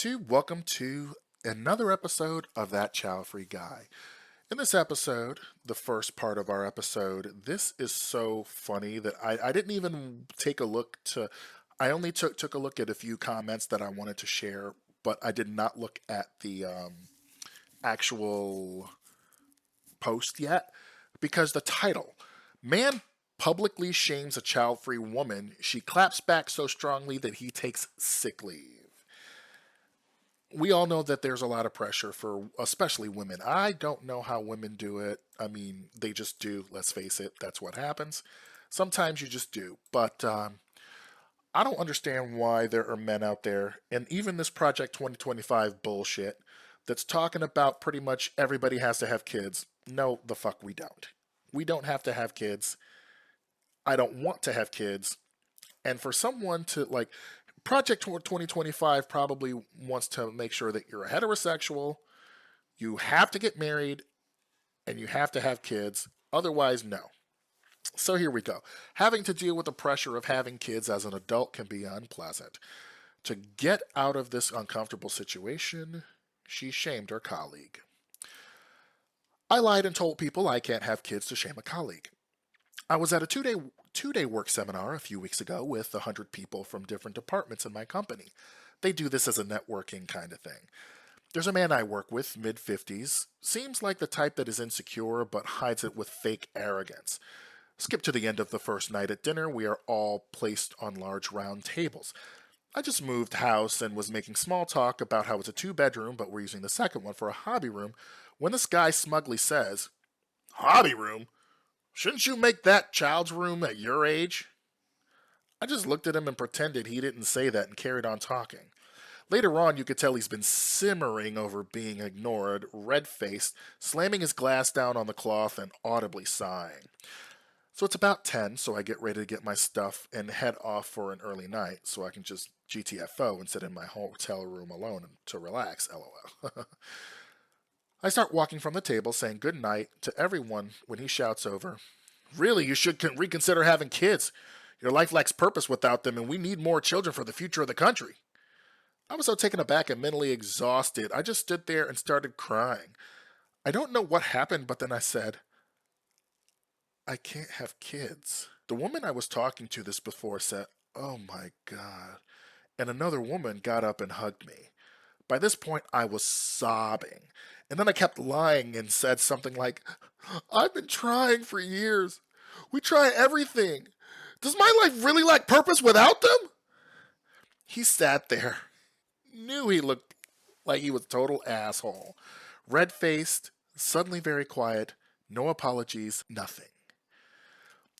YouTube. Welcome to another episode of That Childfree Guy. In this episode, the first part of our episode, this is so funny that I didn't even take a look to. I only took a look at a few comments that I wanted to share, but I did not look at the actual post yet because the title, Man Publicly Shames a Child-Free Woman, She Claps Back So Strongly That He Takes Sick Leave. We all know that there's a lot of pressure for especially women. I don't know how women do it. I mean, they just do. Let's face it, that's what happens. Sometimes you just do. But I don't understand why there are men out there, and even this Project 2025 bullshit that's talking about pretty much everybody has to have kids. No, the fuck we don't. We don't have to have kids. I don't want to have kids. And for someone to like, Project 2025 probably wants to make sure that you're a heterosexual, you have to get married, and you have to have kids. Otherwise, no. So here we go. Having to deal with the pressure of having kids as an adult can be unpleasant. To get out of this uncomfortable situation, she shamed her colleague. I lied and told people I can't have kids to shame a colleague. I was at a two day work seminar a few weeks ago with 100 people from different departments in my company. They do this as a networking kind of thing. There's a man I work with, mid 50s, seems like the type that is insecure but hides it with fake arrogance. Skip to the end of the first night at dinner, we are all placed on large round tables. I just moved house and was making small talk about how it's a two-bedroom, but we're using the second one for a hobby room, when this guy smugly says, "Hobby room? Shouldn't you make that child's room at your age?" I just looked at him and pretended he didn't say that and carried on talking. Later on, you could tell he's been simmering over being ignored, red-faced, slamming his glass down on the cloth and audibly sighing. So it's about 10, so I get ready to get my stuff and head off for an early night so I can just GTFO and sit in my hotel room alone to relax, lol. I start walking from the table saying good night to everyone when he shouts over, "Really, you should reconsider having kids. Your life lacks purpose without them, and we need more children for the future of the country." I was so taken aback and mentally exhausted, I just stood there and started crying. I don't know what happened, but then I said, "I can't have kids." The woman I was talking to this before said, "Oh my God." And another woman got up and hugged me. By this point, I was sobbing. And then I kept lying and said something like, "I've been trying for years. We try everything. Does my life really lack purpose without them?" He sat there, knew he looked like he was a total asshole. Red faced, suddenly very quiet, no apologies, nothing.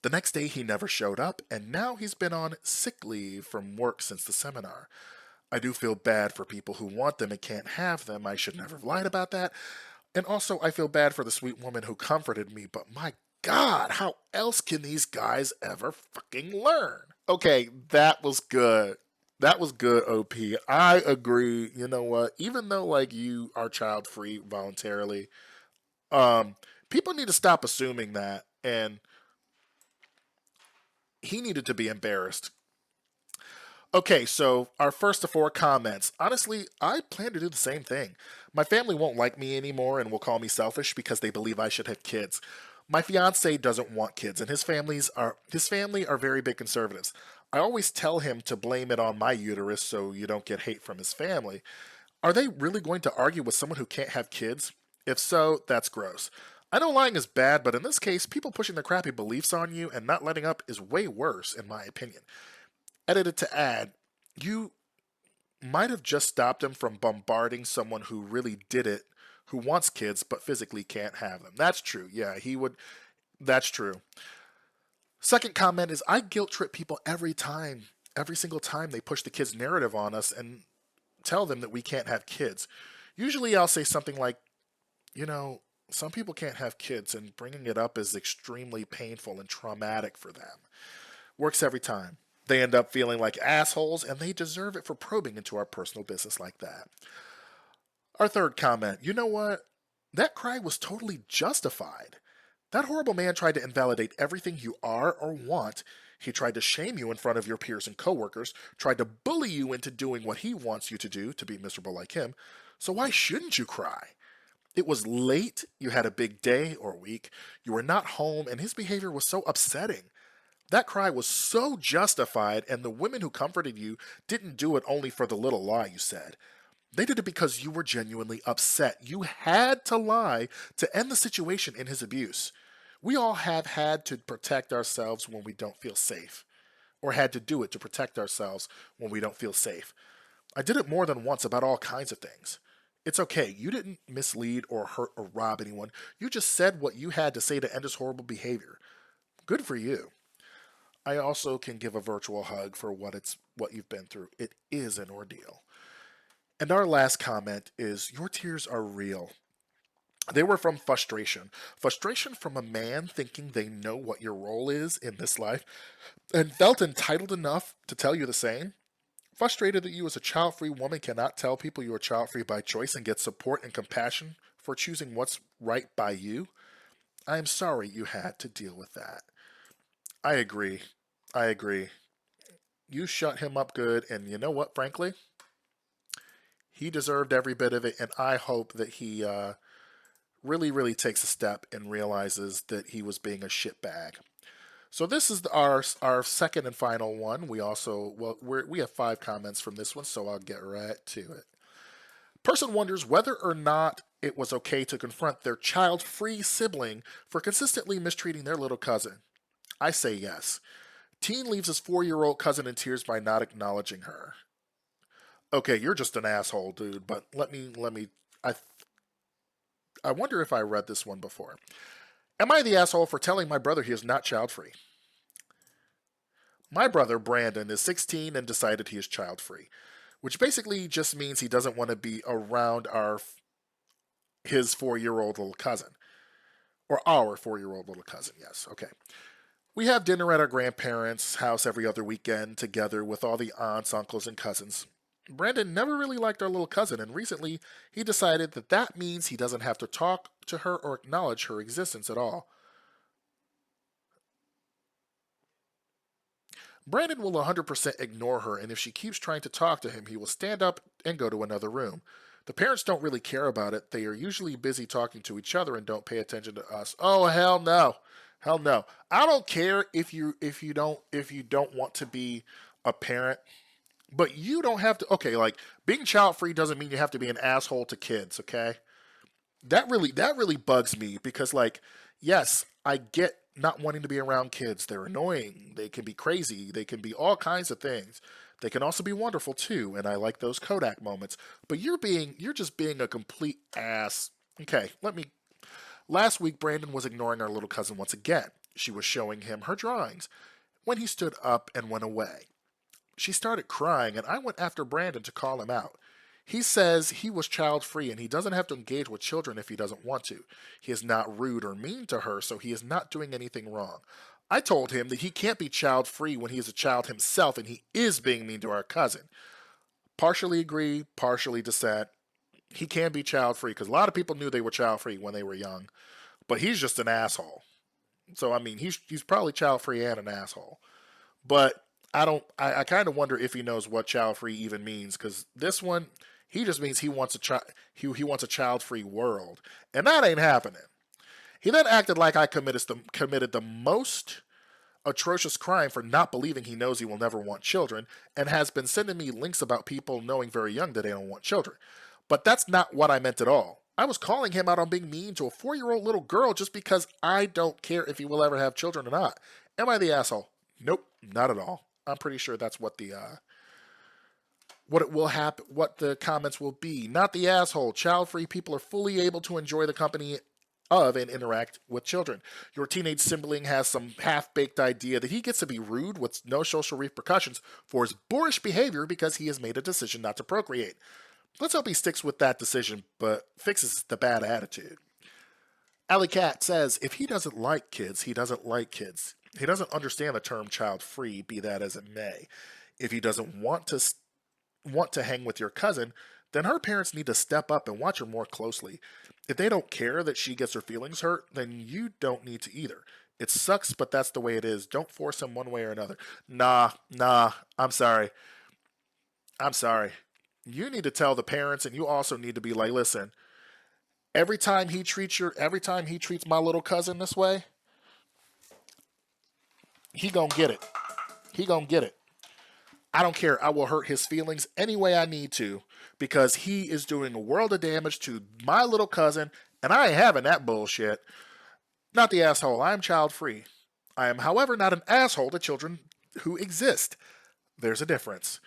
The next day he never showed up, and now he's been on sick leave from work since the seminar. I do feel bad for people who want them and can't have them. I should never have lied about that. And also, I feel bad for the sweet woman who comforted me, but my God, how else can these guys ever fucking learn? Okay, that was good. That was good, OP. I agree. You know what? Even though like you are child free voluntarily, um, people need to stop assuming that, and he needed to be embarrassed. Okay, so our first of four comments. Honestly, I plan to do the same thing. My family won't like me anymore and will call me selfish because they believe I should have kids. My fiance doesn't want kids, and his family are very big conservatives. I always tell him to blame it on my uterus so you don't get hate from his family. Are they really going to argue with someone who can't have kids? If so, that's gross. I know lying is bad, but in this case, people pushing their crappy beliefs on you and not letting up is way worse, in my opinion. Edited to add, you might have just stopped him from bombarding someone who really did it, who wants kids but physically can't have them. That's true. Yeah, he would. That's true. Second comment is I guilt trip people every time, every single time they push the kids' narrative on us and tell them that we can't have kids. Usually I'll say something like, you know, some people can't have kids, and bringing it up is extremely painful and traumatic for them. Works every time. They end up feeling like assholes, and they deserve it for probing into our personal business like that. Our third comment, you know what? That cry was totally justified. That horrible man tried to invalidate everything you are or want. He tried to shame you in front of your peers and coworkers, tried to bully you into doing what he wants you to do to be miserable like him. So why shouldn't you cry? It was late, you had a big day or week, you were not home, and his behavior was so upsetting. That cry was so justified, and the women who comforted you didn't do it only for the little lie you said. They did it because you were genuinely upset. You had to lie to end the situation in his abuse. We all have had to protect ourselves when we don't feel safe, or had to do it to protect ourselves when we don't feel safe. I did it more than once about all kinds of things. It's okay. You didn't mislead or hurt or rob anyone. You just said what you had to say to end his horrible behavior. Good for you. I also can give a virtual hug for what you've been through. It is an ordeal. And our last comment is your tears are real. They were from frustration. Frustration from a man thinking they know what your role is in this life and felt entitled enough to tell you the same. Frustrated that you as a child-free woman cannot tell people you are child-free by choice and get support and compassion for choosing what's right by you. I am sorry you had to deal with that. I agree. I agree. You shut him up good, and you know what, frankly? He deserved every bit of it, and I hope that he really, really takes a step and realizes that he was being a shitbag. So this is our second and final one. We have 5 comments from this one, so I'll get right to it. Person wonders whether or not it was okay to confront their child-free sibling for consistently mistreating their little cousin. I say yes. Teen leaves his 4-year-old cousin in tears by not acknowledging her. Okay, you're just an asshole, dude, but I I wonder if I read this one before. Am I the asshole for telling my brother he is not child free? My brother, Brandon, is 16 and decided he is child free, which basically just means he doesn't want to be around his 4-year-old little cousin. Or our 4-year-old little cousin, yes, okay. We have dinner at our grandparents' house every other weekend together with all the aunts, uncles, and cousins. Brandon never really liked our little cousin, and recently he decided that that means he doesn't have to talk to her or acknowledge her existence at all. Brandon will 100% ignore her, and if she keeps trying to talk to him, he will stand up and go to another room. The parents don't really care about it. They are usually busy talking to each other and don't pay attention to us. Oh hell no. Hell no. I don't care if you don't want to be a parent, but you don't have to. Okay, like being child free doesn't mean you have to be an asshole to kids, okay? That really bugs me because like yes, I get not wanting to be around kids. They're annoying. They can be crazy. They can be all kinds of things. They can also be wonderful too, and I like those Kodak moments. But you're just being a complete ass. Okay, let me Last week, Brandon was ignoring our little cousin once again. She was showing him her drawings when he stood up and went away. She started crying, and I went after Brandon to call him out. He says he was child free and he doesn't have to engage with children if he doesn't want to. He is not rude or mean to her, so he is not doing anything wrong. I told him that he can't be child free when he is a child himself and he is being mean to our cousin. Partially agree, partially dissent. He can be child free because a lot of people knew they were child free when they were young, but he's just an asshole. So I mean, he's probably child free and an asshole. But I don't. I kind of wonder if he knows what child free even means because this one he just means he wants a he wants a child free world, and that ain't happening. He then acted like I committed the most atrocious crime for not believing he knows he will never want children, and has been sending me links about people knowing very young that they don't want children. But that's not what I meant at all. I was calling him out on being mean to a 4-year-old little girl just because I don't care if he will ever have children or not. Am I the asshole? Nope, not at all. I'm pretty sure that's what it will happen, what the comments will be. Not the asshole. Child-free people are fully able to enjoy the company of and interact with children. Your teenage sibling has some half-baked idea that he gets to be rude with no social repercussions for his boorish behavior because he has made a decision not to procreate. Let's hope he sticks with that decision, but fixes the bad attitude. Alley Cat says, if he doesn't like kids, he doesn't like kids. He doesn't understand the term child-free, be that as it may. If he doesn't want to hang with your cousin, then her parents need to step up and watch her more closely. If they don't care that she gets her feelings hurt, then you don't need to either. It sucks, but that's the way it is. Don't force him one way or another. Nah, I'm sorry. I'm sorry. You need to tell the parents, and you also need to be like, listen, every time he treats my little cousin this way, he gonna get it. He gonna get it. I don't care. I will hurt his feelings any way I need to because he is doing a world of damage to my little cousin, and I ain't having that bullshit. Not the asshole. I am child free. I am, however, not an asshole to children who exist. There's a difference.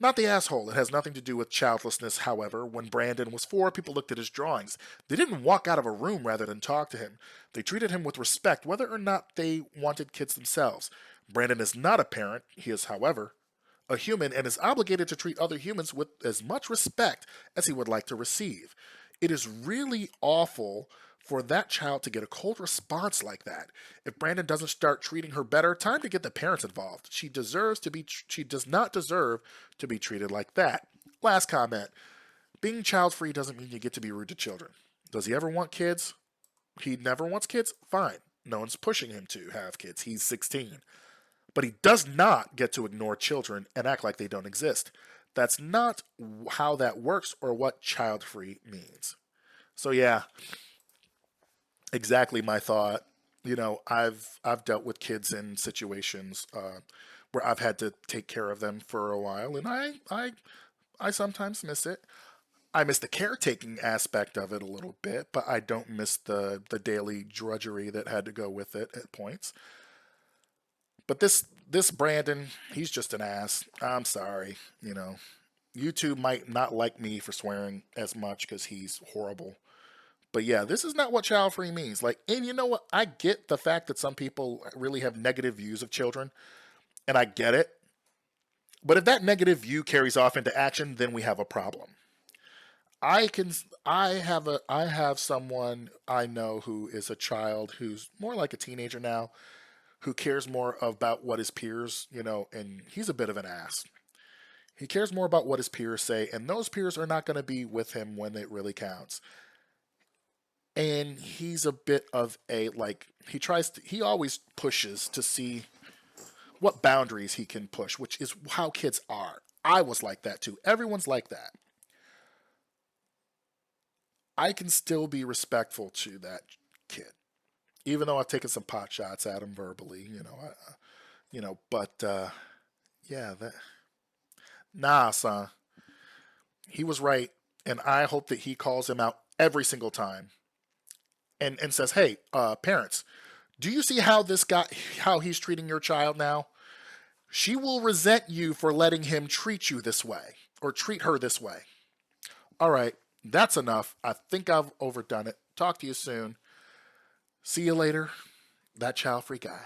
Not the asshole. It has nothing to do with childlessness, however. When Brandon was 4, people looked at his drawings. They didn't walk out of a room rather than talk to him. They treated him with respect, whether or not they wanted kids themselves. Brandon is not a parent. He is, however, a human and is obligated to treat other humans with as much respect as he would like to receive. It is really awful for that child to get a cold response like that. If Brandon doesn't start treating her better, time to get the parents involved. She does not deserve to be treated like that. Last comment. Being child free doesn't mean you get to be rude to children. Does he ever want kids? He never wants kids? Fine. No one's pushing him to have kids. He's 16. But he does not get to ignore children and act like they don't exist. That's not how that works or what child free means. So yeah, exactly my thought. I've dealt with kids in situations where I've had to take care of them for a while, and I sometimes miss it. I miss the caretaking aspect of it a little bit, but I don't miss the daily drudgery that had to go with it at points. But this Brandon, he's just an ass. I'm sorry. You two might not like me for swearing as much because he's horrible. But yeah, this is not what child free means. Like, and you know what? I get the fact that some people really have negative views of children, and I get it. But if that negative view carries off into action, then we have a problem. I can I have someone I know who is a child who's more like a teenager now, who cares more about what his peers, and he's a bit of an ass. He cares more about what his peers say, and those peers are not going to be with him when it really counts. And he's a bit of a like he always pushes to see what boundaries he can push, which is how kids are. I was like that too. Everyone's like that. I can still be respectful to that kid, even though I've taken some pot shots at him verbally. But yeah, that nah, son, he was right, and I hope that he calls him out every single time and says, "Hey, parents, do you see how he's treating your child now? She will resent you for letting him treat you this way or treat her this way." All right, that's enough. I think I've overdone it. Talk to you soon. See you later. That child free guy.